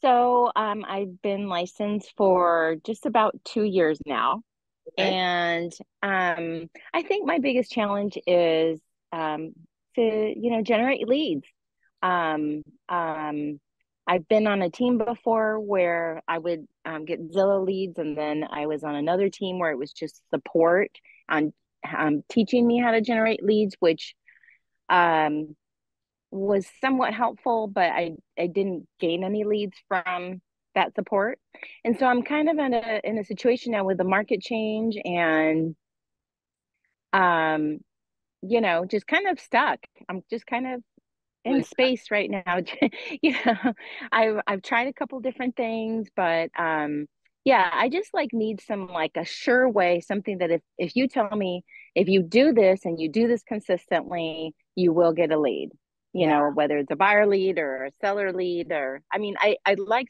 So I've been licensed for just about 2 years now. Okay. And I think my biggest challenge is um, to generate leads. Um, um, I've been on a team before where I would get Zillow leads, and then I was on another team where it was just support on teaching me how to generate leads, which um, was somewhat helpful, but I didn't gain any leads from that support. And so I'm kind of in a situation now with the market change and um just kind of stuck. I'm just kind of in Really? space right now. you know, I've tried a couple different things, but yeah, I just like need some like a sure way, something that if you tell me if you do this and you do this consistently, you will get a lead. Yeah. Whether it's a buyer lead or a seller lead, or I mean, I'd like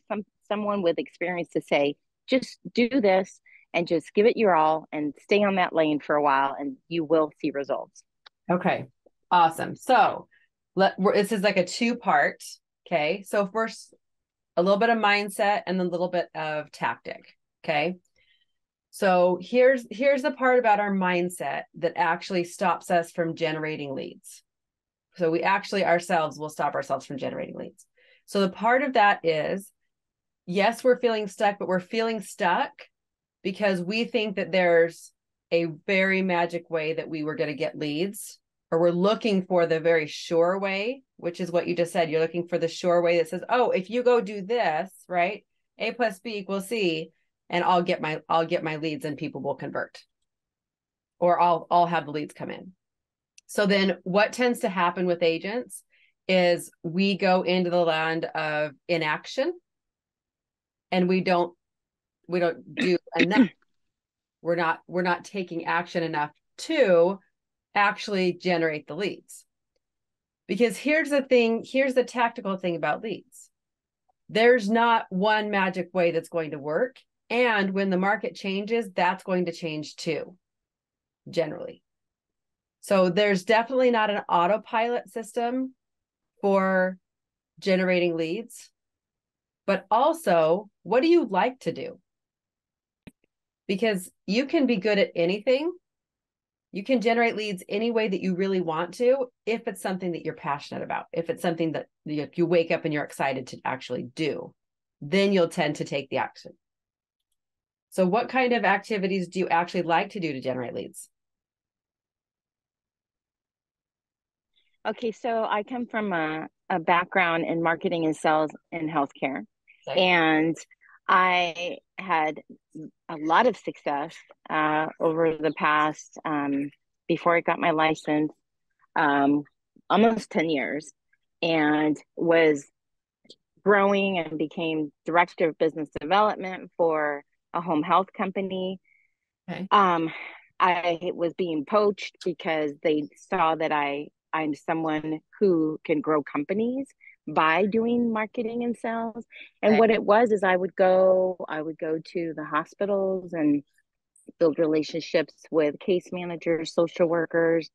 someone with experience to say, just do this and just give it your all and stay on that lane for a while and you will see results. Okay. Awesome. So this is like a two-part. Okay. So first, a little bit of mindset and then a little bit of tactic. Okay. So here's the part about our mindset that actually stops us from generating leads. So we actually ourselves will stop ourselves from generating leads. So the part of that is, yes, we're feeling stuck, but we're feeling stuck because we think that there's a very magic way that we were going to get leads, or we're looking for the very sure way, which is what you just said. You're looking for the sure way that says, oh, if you go do this, right? A plus B equals C, and I'll get my leads and people will convert, or I'll have the leads come in. So then what tends to happen with agents is we go into the land of inaction and we don't do enough. We're not taking action enough to actually generate the leads. Because here's the tactical thing about leads. There's not one magic way that's going to work. And when the market changes, that's going to change too, generally. So there's definitely not an autopilot system for generating leads. But also, what do you like to do? Because you can be good at anything. You can generate leads any way that you really want to, if it's something that you're passionate about, if it's something that you wake up and you're excited to actually do, then you'll tend to take the action. So what kind of activities do you actually like to do to generate leads? Okay, so I come from a background in marketing and sales in healthcare, Okay. and I had a lot of success over the past, before I got my license, um, almost 10 years, and was growing and became director of business development for a home health company. Okay. um, I was being poached because they saw that I'm someone who can grow companies by doing marketing and sales. And Okay. what it was is I would go to the hospitals and build relationships with case managers, social workers.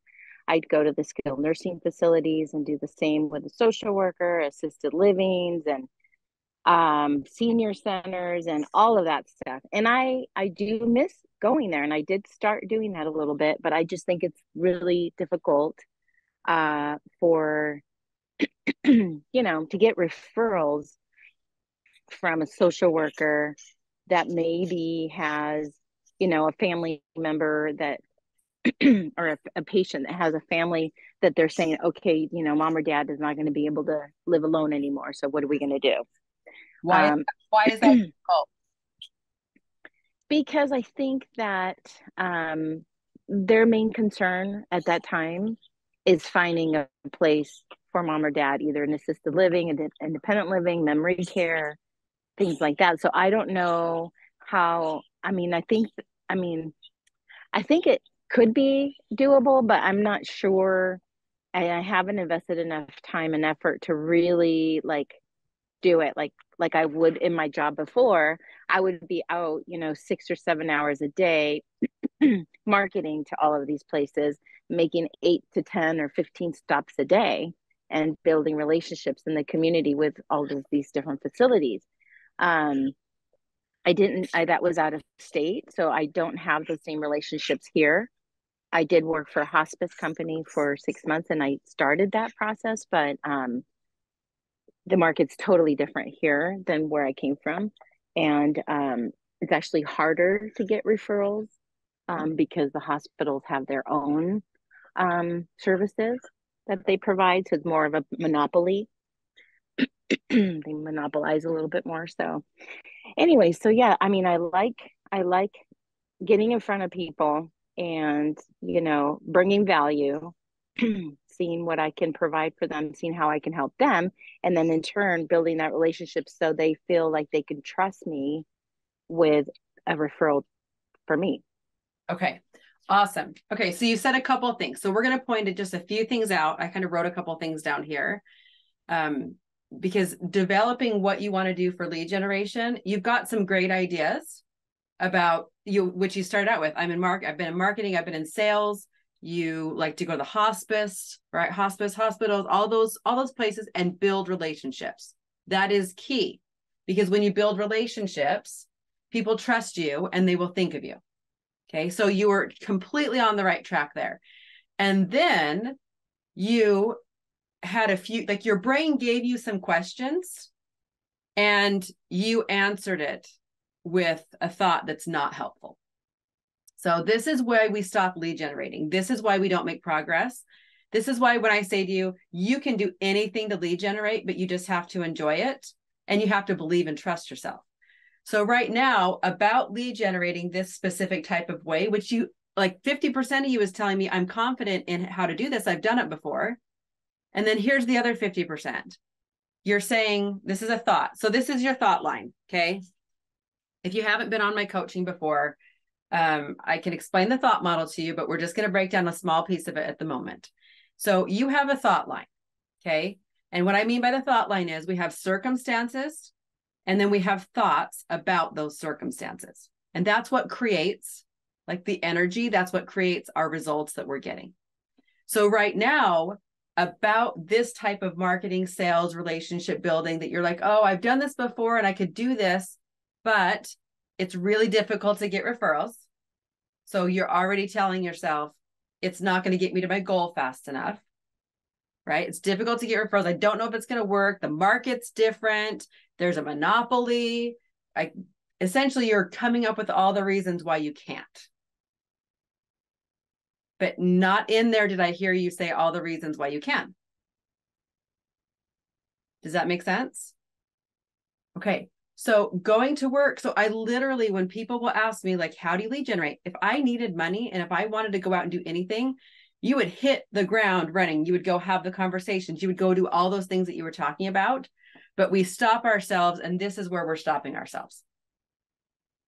I'd go to the skilled nursing facilities and do the same with the social worker, assisted livings, and senior centers and all of that stuff. And I do miss going there, and I did start doing that a little bit, but I just think it's really difficult for to get referrals from a social worker that maybe has a family member that or a patient that has a family that they're saying, okay, mom or dad is not going to be able to live alone anymore, so what are we going to do? Why is um, why is that difficult? because I think that their main concern at that time is finding a place for mom or dad, either in assisted living, independent living, memory care, things like that. So I don't know how. I mean, I think it could be doable, but I'm not sure. I haven't invested enough time and effort to really like do it like I would in my job before. I would be out, 6 or 7 hours a day marketing to all of these places, making 8 to 10 or 15 stops a day and building relationships in the community with all of these different facilities. That was out of state, so I don't have the same relationships here. I did work for a hospice company for 6 months and I started that process, but the market's totally different here than where I came from. And it's actually harder to get referrals because the hospitals have their own services that they provide. So it's more of a monopoly. They monopolize a little bit more. So anyway, so yeah, I mean, I like getting in front of people and, bringing value, seeing what I can provide for them, seeing how I can help them, and then in turn building that relationship so they feel like they can trust me with a referral for me. Okay. Awesome. Okay. So you said a couple of things. So we're going to point at just a few things out. I kind of wrote a couple of things down here. Because developing what you want to do for lead generation, you've got some great ideas about you, which you started out with. I've been in marketing, I've been in sales. You like to go to the hospice, right? Hospice, hospitals, all those places, and build relationships. That is key, because when you build relationships, people trust you and they will think of you. Okay. So you were completely on the right track there. And then you had a few, like your brain gave you some questions and you answered it with a thought that's not helpful. So this is why we stop lead generating. This is why we don't make progress. This is why when I say to you, you can do anything to lead generate, but you just have to enjoy it and you have to believe and trust yourself. So right now, about lead generating this specific type of way, which you like 50% of you is telling me I'm confident in how to do this. I've done it before. And then here's the other 50%. You're saying, this is a thought. So this is your thought line. Okay. If you haven't been on my coaching before, I can explain the thought model to you, but we're just going to break down a small piece of it at the moment. So you have a thought line. Okay. And what I mean by the thought line is we have circumstances and then we have thoughts about those circumstances. And that's what creates like the energy. That's what creates our results that we're getting. So right now, about this type of marketing, sales, relationship building that you're like, oh, I've done this before and I could do this, but it's really difficult to get referrals. So you're already telling yourself it's not going to get me to my goal fast enough, right? It's difficult to get referrals. I don't know if it's going to work. The market's different. There's a monopoly. Essentially, you're coming up with all the reasons why you can't. But not in there did I hear you say all the reasons why you can. Does that make sense? Okay. So going to work. So I literally, when people will ask me like, how do you lead generate? If I needed money and if I wanted to go out and do anything, you would hit the ground running. You would go have the conversations. You would go do all those things that you were talking about. But we stop ourselves. And this is where we're stopping ourselves,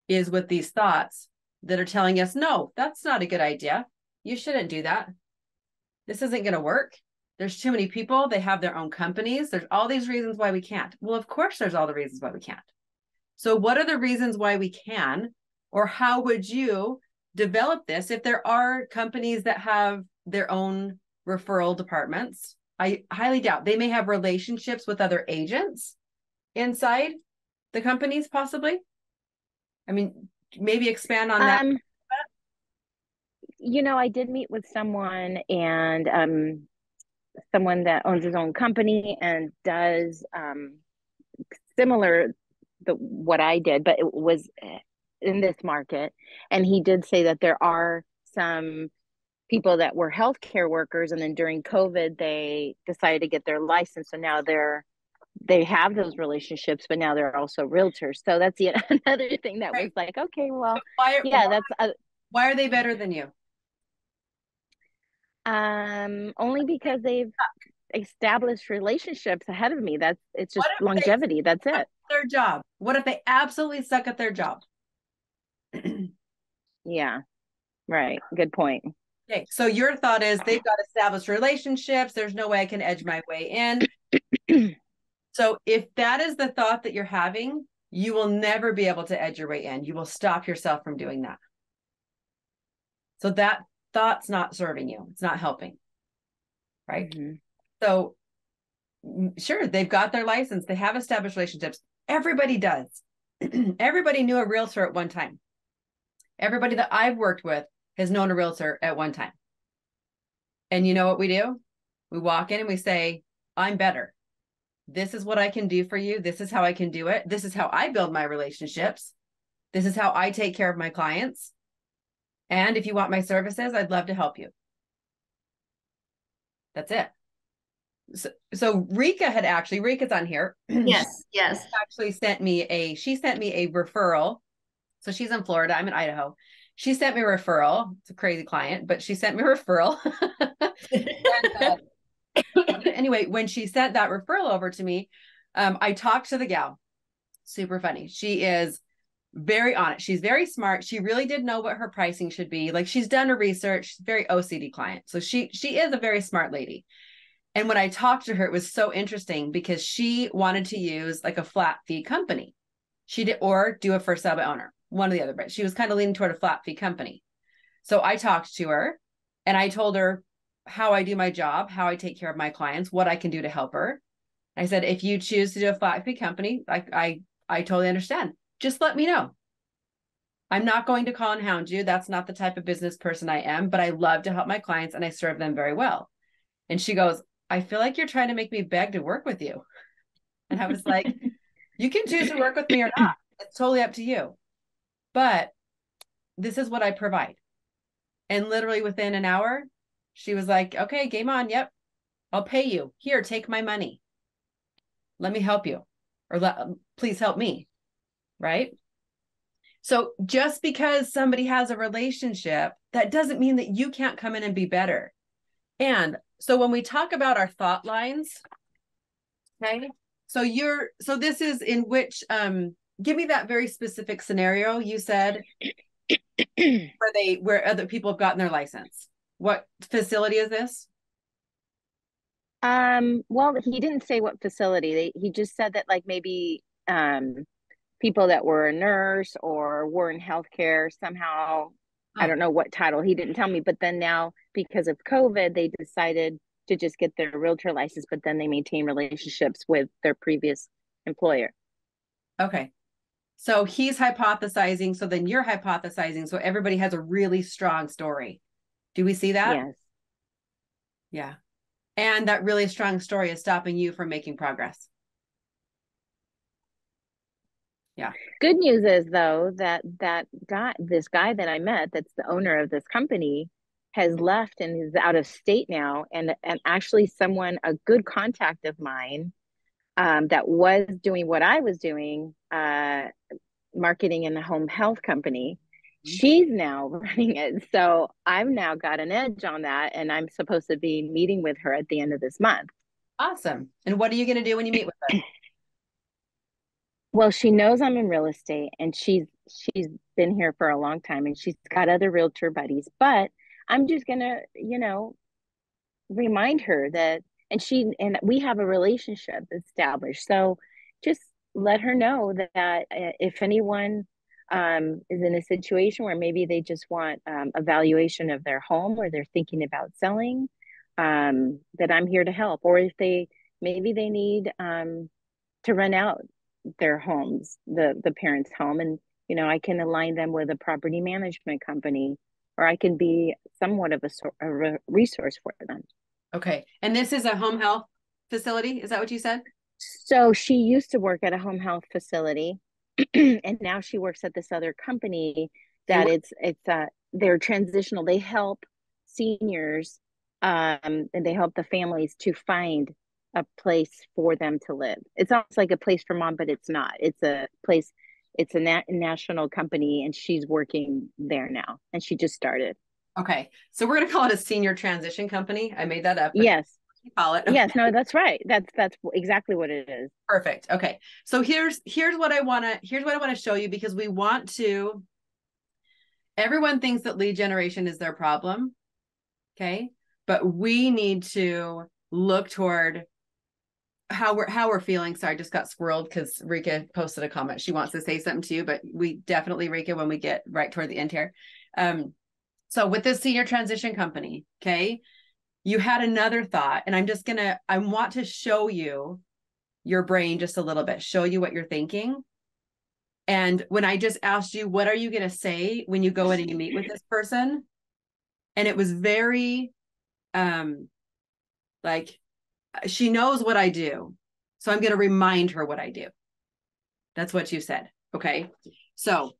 is with these thoughts that are telling us, no, that's not a good idea. You shouldn't do that. This isn't going to work. There's too many people. They have their own companies. There's all these reasons why we can't. Well, of course, there's all the reasons why we can't. So what are the reasons why we can, or how would you develop this if there are companies that have their own referral departments? I highly doubt. They may have relationships with other agents inside the companies, possibly. I mean, maybe expand on that. I did meet with someone and someone that owns his own company and does similar to what I did, but it was in this market. And he did say that there are some people that were healthcare workers, and then during COVID, they decided to get their license. So now they have those relationships, but now they're also realtors. So that's yet another thing that was like, okay, well, Why are they better than you? Only because they've established relationships ahead of me. It's just longevity. That's it. Their job. What if they absolutely suck at their job? Yeah, right. Good point. Okay, so your thought is they've got established relationships. There's no way I can edge my way in. So if that is the thought that you're having, you will never be able to edge your way in. You will stop yourself from doing that. So that thought's not serving you. It's not helping. Right? Mm-hmm. So sure, they've got their license. They have established relationships. Everybody does. Everybody knew a realtor at one time. Everybody that I've worked with has known a realtor at one time. And you know what we do? We walk in and we say, I'm better. This is what I can do for you. This is how I can do it. This is how I build my relationships. This is how I take care of my clients. And if you want my services, I'd love to help you. That's it. So Rika had actually, Rika's on here. Yes, yes. She sent me a referral. So she's in Florida. I'm in Idaho. She sent me a referral. It's a crazy client, but she sent me a referral. Anyway, when she sent that referral over to me, I talked to the gal. Super funny. She is very on it. She's very smart. She really did know what her pricing should be. Like, she's done her research. She's a very OCD client. So she is a very smart lady. And when I talked to her, it was so interesting because she wanted to use like a flat fee company. She did, or do a first sale by owner, one or the other, but she was kind of leaning toward a flat fee company. So I talked to her and I told her how I do my job, how I take care of my clients, what I can do to help her. I said, if you choose to do a flat fee company, I totally understand. Just let me know. I'm not going to call and hound you. That's not the type of business person I am, but I love to help my clients and I serve them very well. And she goes, I feel like you're trying to make me beg to work with you. And I was like, you can choose to work with me or not. It's totally up to you. But this is what I provide. And literally within an hour, she was like, okay, game on. Yep. I'll pay you. Here, take my money. Let me help you. Or please help me. Right? So just because somebody has a relationship, that doesn't mean that you can't come in and be better. And so when we talk about our thought lines, okay, so this is in which, give me that very specific scenario you said where other people have gotten their license. What facility is this? Well, he didn't say what facility. He just said that like maybe people that were a nurse or were in healthcare somehow. I don't know what title. He didn't tell me. But then now, because of COVID, they decided to just get their realtor license, but then they maintain relationships with their previous employer. Okay. So he's hypothesizing. So then you're hypothesizing. So everybody has a really strong story. Do we see that? Yes. Yeah. And that really strong story is stopping you from making progress. Yeah. Good news is though that this guy that I met, that's the owner of this company, has left and is out of state now. And actually someone, a good contact of mine, that was doing what I was doing, marketing in a home health company. She's now running it. So I've now got an edge on that. And I'm supposed to be meeting with her at the end of this month. Awesome. And what are you going to do when you meet with her? Well, she knows I'm in real estate and she's been here for a long time and she's got other realtor buddies, but I'm just gonna, remind her that, and we have a relationship established. So just let her know that if anyone is in a situation where maybe they just want a valuation of their home or they're thinking about selling, that I'm here to help. Or if maybe they need to rent out their homes, the parents' home, and I can align them with a property management company, or I can be somewhat of a resource for them. Okay. And this is a home health facility. Is that what you said? So she used to work at a home health facility and now she works at this other company that they're transitional. They help seniors, and they help the families to find a place for them to live. It's almost like a place for mom, but it's not. It's a place, it's a national company, and she's working there now, and she just started. Okay. So we're going to call it a senior transition company. I made that up. Yes. Call it. Okay. Yes, no, that's right. That's exactly what it is. Perfect. Okay. So here's what I want to show you, because we want to, everyone thinks that lead generation is their problem. Okay. But we need to look toward how we're feeling. Sorry, I just got squirreled because Rika posted a comment. She wants to say something to you, but we definitely, Rika, when we get right toward the end here. So with this senior transition company, okay, you had another thought, and I want to show you your brain just a little bit, show you what you're thinking. And when I just asked you, what are you going to say when you go in and you meet with this person? And it was very, like, she knows what I do. So I'm going to remind her what I do. That's what you said. Okay. So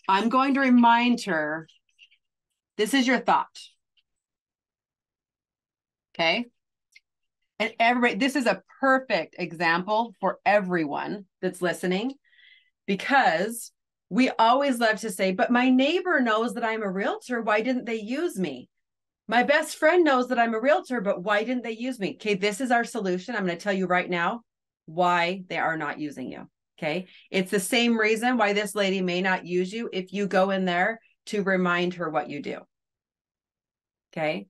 I'm going to remind her, this is your thought. Okay. And everybody, this is a perfect example for everyone that's listening, because we always love to say, but my neighbor knows that I'm a realtor. Why didn't they use me? My best friend knows that I'm a realtor, but why didn't they use me? Okay, this is our solution. I'm going to tell you right now why they are not using you. Okay, it's the same reason why this lady may not use you if you go in there to remind her what you do. Okay,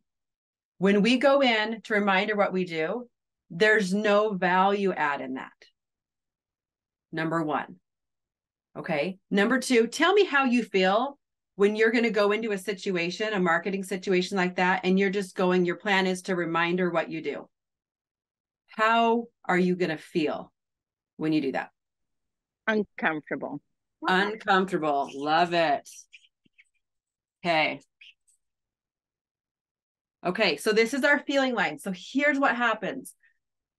when we go in to remind her what we do, there's no value add in that. Number one. Okay, number two, tell me how you feel when you're going to go into a situation, a marketing situation like that, and you're just going, your plan is to remind her what you do. How are you going to feel when you do that? Uncomfortable. Uncomfortable. Love it. Okay. Okay, so this is our feeling line. So here's what happens.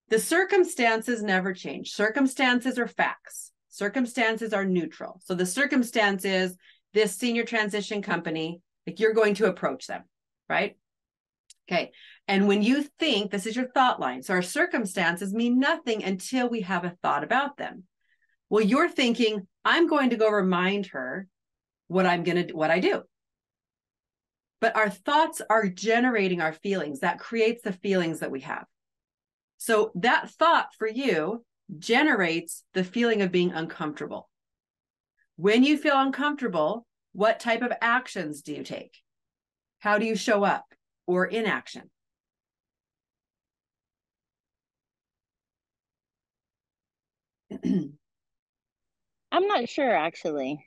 The circumstances never change. Circumstances are facts. Circumstances are neutral. So the circumstance is this senior transition company, like you're going to approach them, right? Okay. And when you think, this is your thought line. So our circumstances mean nothing until we have a thought about them. Well, you're thinking, I'm going to go remind her what I do. But our thoughts are generating our feelings. That creates the feelings that we have. So that thought for you generates the feeling of being uncomfortable. When you feel uncomfortable, what type of actions do you take? How do you show up or inaction? I'm not sure, actually.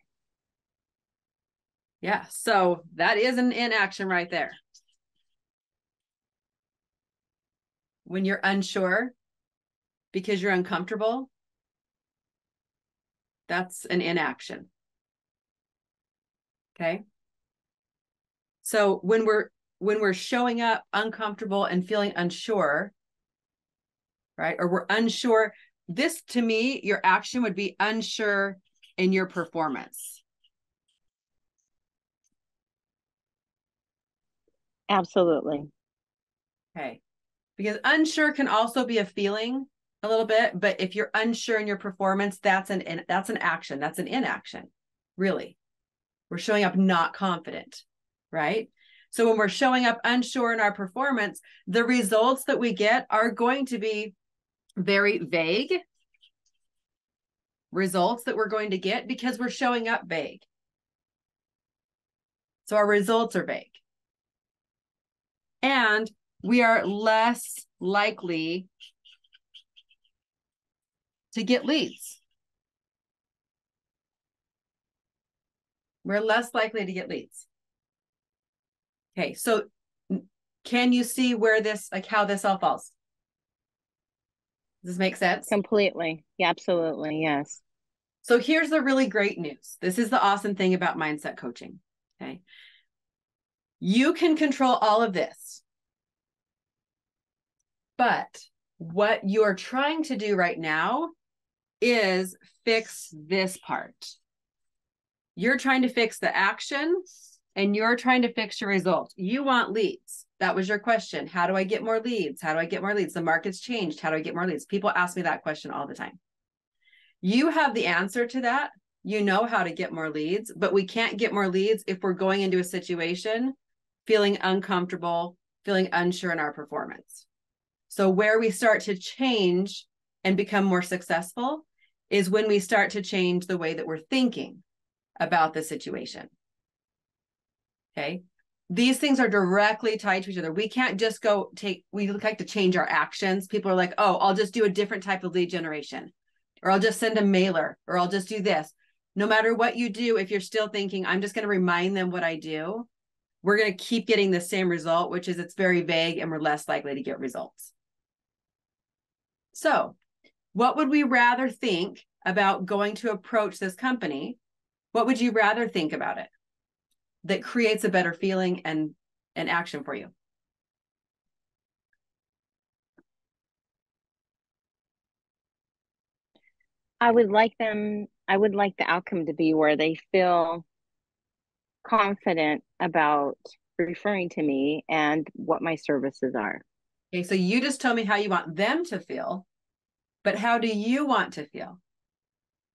Yeah, so that is an inaction right there. When you're unsure because you're uncomfortable, that's an inaction. Okay. So when we're showing up uncomfortable and feeling unsure, right? Or we're unsure, this to me, your action would be unsure in your performance. Absolutely. Okay. Because unsure can also be a feeling a little bit, but if you're unsure in your performance, that's an action. That's an inaction. Really. We're showing up not confident, right? So when we're showing up unsure in our performance, the results that we get are going to be very vague results that we're going to get because we're showing up vague. So our results are vague. And we are less likely to get leads. We're less likely to get leads. Okay, so can you see where this, like how this all falls? Does this make sense? Completely. Yeah, absolutely. Yes. So here's the really great news. This is the awesome thing about mindset coaching. Okay. You can control all of this. But what you're trying to do right now is fix this part. You're trying to fix the action and you're trying to fix your result. You want leads. That was your question. How do I get more leads? How do I get more leads? The market's changed. How do I get more leads? People ask me that question all the time. You have the answer to that. You know how to get more leads, but we can't get more leads if we're going into a situation feeling uncomfortable, feeling unsure in our performance. So where we start to change and become more successful is when we start to change the way that we're thinking about the situation. Okay. These things are directly tied to each other. We can't just we like to change our actions. People are like, oh, I'll just do a different type of lead generation, or I'll just send a mailer, or I'll just do this. No matter what you do, if you're still thinking, I'm just going to remind them what I do, we're going to keep getting the same result, which is it's very vague and we're less likely to get results. So what would we rather think about going to approach this company? What would you rather think about it that creates a better feeling and action for you? I would like the outcome to be where they feel confident about referring to me and what my services are. Okay, so you just told me how you want them to feel, but how do you want to feel?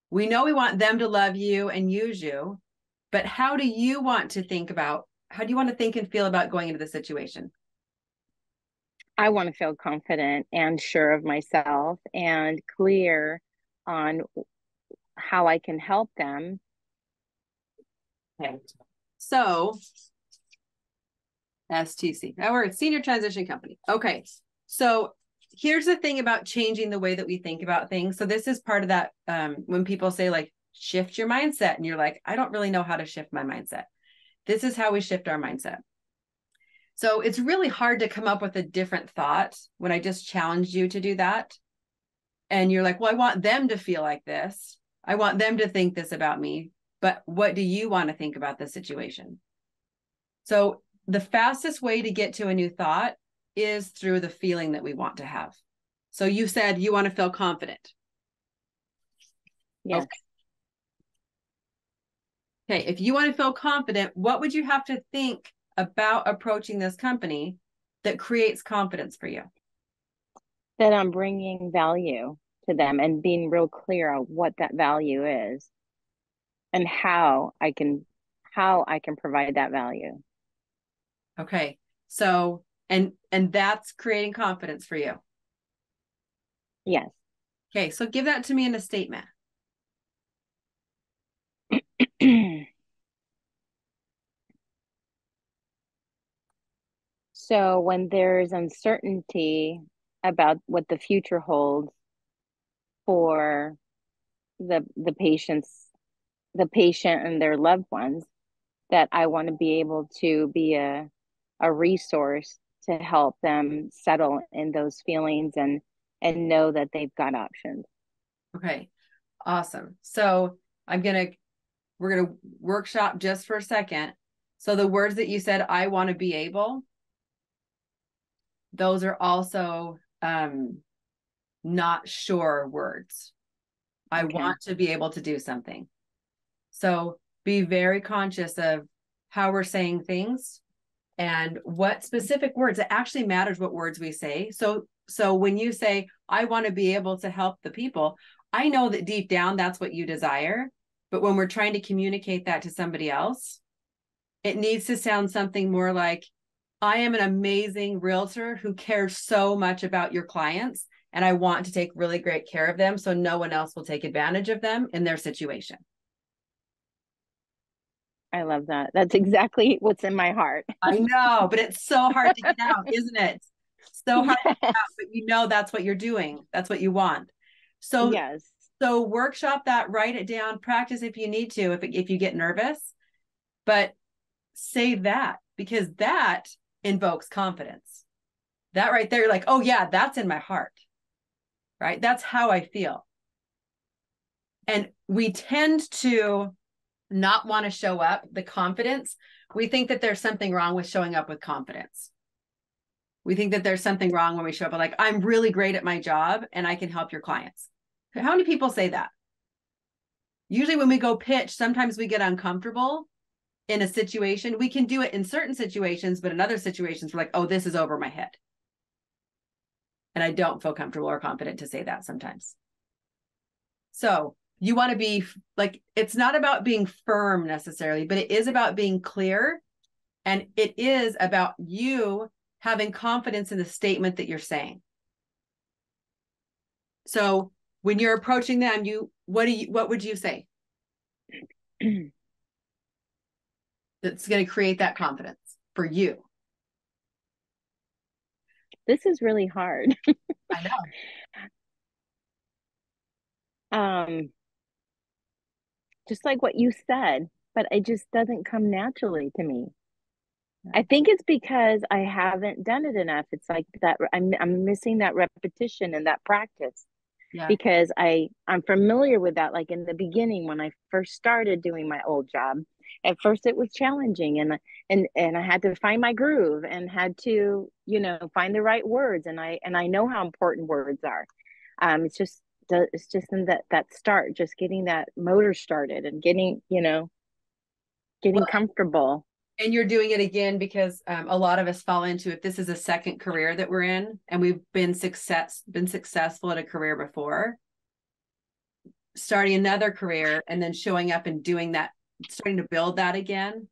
We know we want them to love you and use you, but how do you want to think about, how do you want to think and feel about going into the situation? I want to feel confident and sure of myself and clear on how I can help them. Okay. So STC, now we're a senior transition company. Okay. So here's the thing about changing the way that we think about things. So this is part of that, when people say like, shift your mindset, and you're like, I don't really know how to shift my mindset. This is how we shift our mindset. So it's really hard to come up with a different thought when I just challenged you to do that. And you're like, well, I want them to feel like this. I want them to think this about me. But what do you want to think about the situation? So the fastest way to get to a new thought is through the feeling that we want to have. So you said you want to feel confident. Yes. Okay. If you want to feel confident, what would you have to think about approaching this company that creates confidence for you? That I'm bringing value to them and being real clear on what that value is and how I can provide that value. Okay. So, and that's creating confidence for you. Yes. Okay. So give that to me in a statement. So when there's uncertainty about what the future holds for the patient and their loved ones, that I want to be able to be a resource to help them settle in those feelings and know that they've got options. Okay. Awesome. So we're going to workshop just for a second. So the words that you said, I want to be able, those are also not sure words. I want to be able to do something. So be very conscious of how we're saying things and what specific words. It actually matters what words we say. So when you say, I want to be able to help the people, I know that deep down that's what you desire. But when we're trying to communicate that to somebody else, it needs to sound something more like, I am an amazing realtor who cares so much about your clients, and I want to take really great care of them so no one else will take advantage of them in their situation. I love that. That's exactly what's in my heart. I know, but it's so hard to get out, isn't it? So hard to get out, but you know that's what you're doing. That's what you want. So Yes. So workshop that, write it down, practice if you need to, if you get nervous, but say that, because that invokes confidence. That right there, you're like, oh yeah, that's in my heart, right? That's how I feel. And we tend to not want to show up the confidence. We think that there's something wrong with showing up with confidence. We think that there's something wrong when we show up like, I'm really great at my job and I can help your clients. How many people say that? Usually when we go pitch, sometimes we get uncomfortable in a situation. We can do it in certain situations, but in other situations, we're like, oh, this is over my head. And I don't feel comfortable or confident to say that sometimes. So you want to be like, it's not about being firm necessarily, but it is about being clear. And it is about you having confidence in the statement that you're saying. So when you're approaching them, what would you say? That's going to create that confidence for you. This is really hard. I know. Just like what you said, but it just doesn't come naturally to me. I think it's because I haven't done it enough. It's like that I'm missing that repetition and that practice. Yeah. because I'm familiar with that. Like in the beginning, when I first started doing my old job, at first it was challenging, and I had to find my groove and had to, find the right words. And I know how important words are. It's just in that start, just getting that motor started and getting Well, comfortable. and you're doing it again because a lot of us fall into, if this is a second career that we're in and we've been successful at a career before, starting another career and then showing up and doing that, starting to build that again.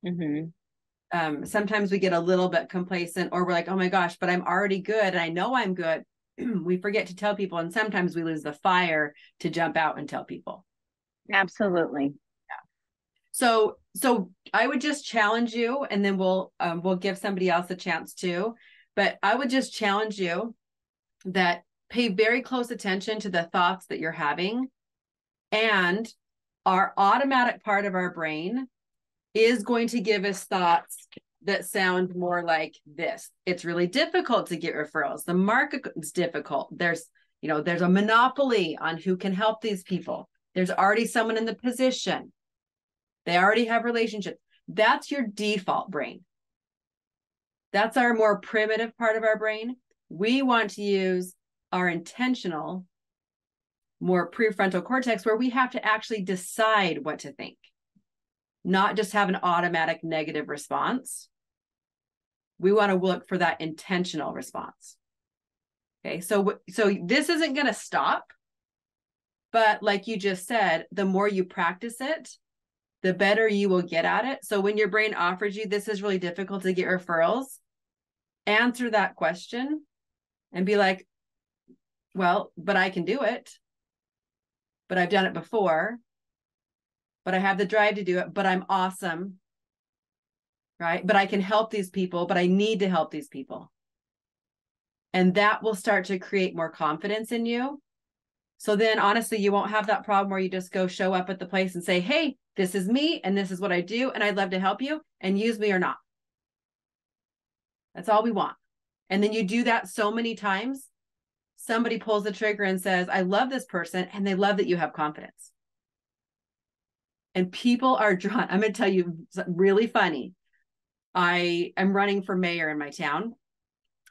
Mm-hmm. Sometimes we get a little bit complacent, or we're like, oh my gosh, but I'm already good and I know I'm good. We forget to tell people, and sometimes we lose the fire to jump out and tell people. Absolutely. So I would just challenge you, and then we'll give somebody else a chance too. But I would just challenge you that pay very close attention to the thoughts that you're having, and our automatic part of our brain is going to give us thoughts that sound more like this. It's really difficult to get referrals. The market is difficult. There's a monopoly on who can help these people. There's already someone in the position. They already have relationships. That's your default brain. That's our more primitive part of our brain. We want to use our intentional, more prefrontal cortex, where we have to actually decide what to think, not just have an automatic negative response. We want to look for that intentional response. Okay, so this isn't going to stop, but like you just said, the more you practice it, the better you will get at it. So when your brain offers you, this is really difficult to get referrals, answer that question and be like, well, but I can do it. But I've done it before. But I have the drive to do it. But I'm awesome. Right? But I can help these people, but I need to help these people. And that will start to create more confidence in you. So then honestly, you won't have that problem where you just go show up at the place and say, hey, this is me and this is what I do, and I'd love to help you, and use me or not. That's all we want. And then you do that so many times, somebody pulls the trigger and says, I love this person, and they love that you have confidence. And people are drawn. I'm going to tell you really funny. I am running for mayor in my town.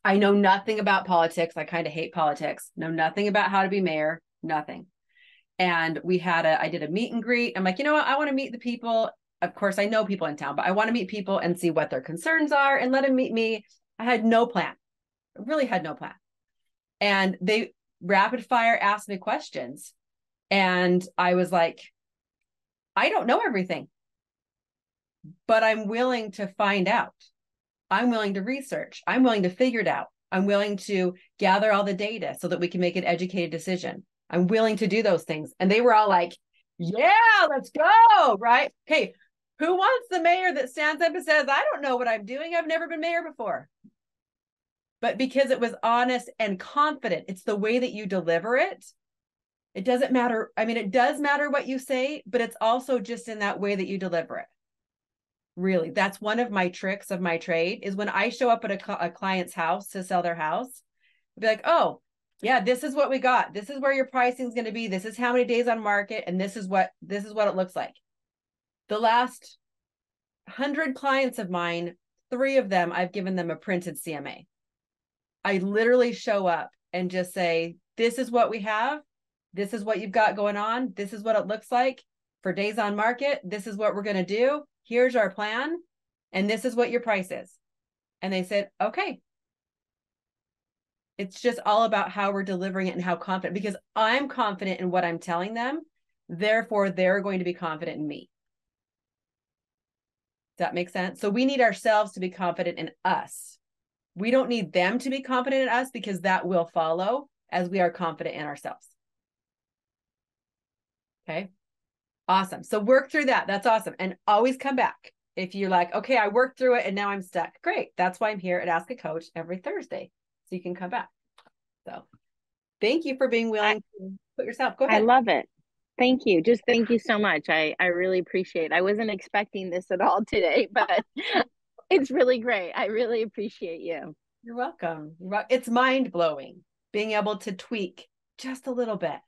I know nothing about politics. I kind of hate politics. Know nothing about how to be mayor, nothing. And I did a meet and greet. I'm like, you know what? I want to meet the people. Of course, I know people in town, but I want to meet people and see what their concerns are and let them meet me. I had no plan. I really had no plan. And they rapid fire asked me questions. And I was like, I don't know everything, but I'm willing to find out. I'm willing to research. I'm willing to figure it out. I'm willing to gather all the data so that we can make an educated decision. I'm willing to do those things. And they were all like, yeah, let's go. Right. Okay. Who wants the mayor that stands up and says, I don't know what I'm doing. I've never been mayor before. But because it was honest and confident, it's the way that you deliver it. It doesn't matter. I mean, it does matter what you say, but it's also just in that way that you deliver it. Really, that's one of my tricks of my trade, is when I show up at a client's house to sell their house, I'll be like, oh, yeah, this is what we got. This is where your pricing is going to be. This is how many days on market. And this is what it looks like. The last 100 clients of mine, 3 of them, I've given them a printed CMA. I literally show up and just say, this is what we have. This is what you've got going on. This is what it looks like for days on market. This is what we're going to do. Here's our plan. And this is what your price is. And they said, okay. It's just all about how we're delivering it and how confident, because I'm confident in what I'm telling them. Therefore, they're going to be confident in me. Does that make sense? So we need ourselves to be confident in us. We don't need them to be confident in us, because that will follow as we are confident in ourselves. Okay. Awesome. So work through that. That's awesome. And always come back. If you're like, okay, I worked through it and now I'm stuck. Great. That's why I'm here at Ask a Coach every Thursday. So you can come back. So thank you for being willing to put yourself. Go ahead. I love it. Thank you. Just thank you so much. I really appreciate it. I wasn't expecting this at all today, but it's really great. I really appreciate you. You're welcome. It's mind blowing being able to tweak just a little bit.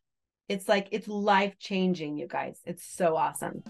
It's like, it's life changing, you guys. It's so awesome.